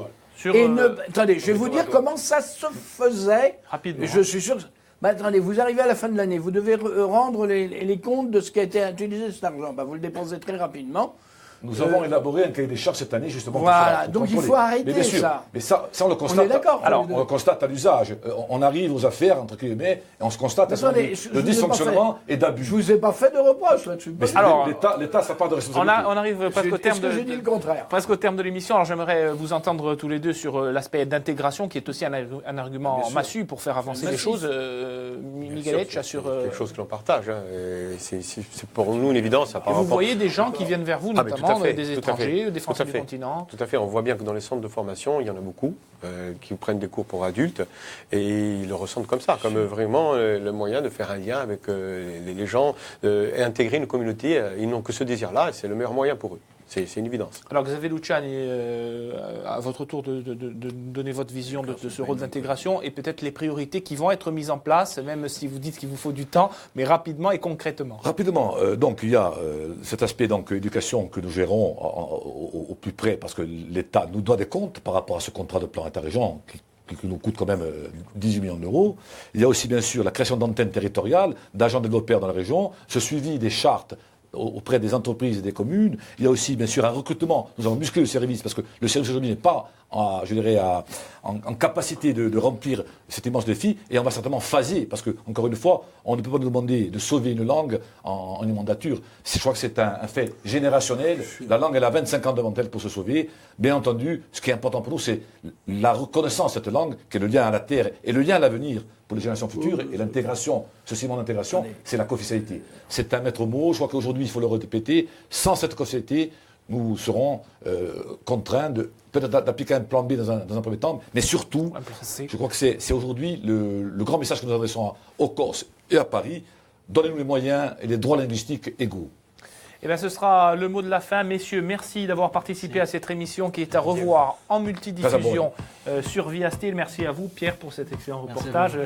Attendez, je vais vous dire comment ça se faisait. Rapidement. Je suis sûr... attendez, vous arrivez à la fin de l'année, vous devez rendre les comptes de ce qui a été utilisé cet argent. Vous le dépensez très rapidement. Nous avons élaboré un cahier des charges cette année justement voilà, pour donc il faut arrêter bien sûr, ça. Mais ça on le constate. On est d'accord. Alors, on le constate à l'usage. On arrive aux affaires, entre guillemets, et on se constate de dysfonctionnement et d'abus. Je vous ai pas fait de reproches là-dessus. Alors, l'État, ça part de responsabilité. On arrive presque au terme j'ai dit le contraire. Presque au terme de l'émission. Alors, j'aimerais vous entendre tous les deux sur l'aspect d'intégration, qui est aussi un argument massu pour faire avancer les choses. Miguel sur quelque chose que l'on partage. C'est pour nous une évidence. Et vous voyez des gens qui viennent vers vous, notamment des étrangers, des Français du continent. Tout à fait. On voit bien que dans les centres de formation, il y en a beaucoup qui prennent des cours pour adultes et ils le ressentent comme ça, comme vraiment le moyen de faire un lien avec les gens et intégrer une communauté. Ils n'ont que ce désir-là et c'est le meilleur moyen pour eux. C'est une évidence. Alors Xavier Luciani, à votre tour de donner votre vision de ce rôle d'intégration et peut-être les priorités qui vont être mises en place, même si vous dites qu'il vous faut du temps, mais rapidement et concrètement. Rapidement, donc il y a cet aspect éducation que nous gérons au plus près parce que l'État nous doit des comptes par rapport à ce contrat de plan interrégion qui nous coûte quand même 18 millions d'euros. Il y a aussi bien sûr la création d'antennes territoriales, d'agents développeurs dans la région, ce suivi des chartes auprès des entreprises et des communes. Il y a aussi, bien sûr, un recrutement. Nous avons musclé le service parce que le service aujourd'hui n'est pas, en capacité de remplir cet immense défi et on va certainement phaser parce que, encore une fois, on ne peut pas nous demander de sauver une langue en une mandature. Je crois que c'est un fait générationnel. La langue, elle a 25 ans devant elle pour se sauver. Bien entendu, ce qui est important pour nous, c'est la reconnaissance de cette langue, qui est le lien à la terre et le lien à l'avenir pour les générations futures et l'intégration, ce ciment d'intégration, c'est la co-officialité. C'est un maître mot, je crois qu'aujourd'hui il faut le répéter, sans cette co-officialité, nous serons contraints peut-être d'appliquer un plan B dans un premier temps, mais surtout, je crois que c'est aujourd'hui le grand message que nous adressons aux Corses et à Paris, donnez-nous les moyens et les droits linguistiques égaux. Eh bien, ce sera le mot de la fin. Messieurs, merci d'avoir participé à cette émission qui est à revoir en multidiffusion sur Via Style. Merci à vous, Pierre, pour cet excellent reportage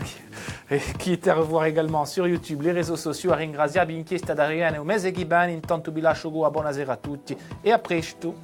qui est à revoir également sur YouTube, les réseaux sociaux. A ringrazia, l'inchiesta d'Ariane, un mese che bene, intanto vi lascio a buonasera a tutti e a presto.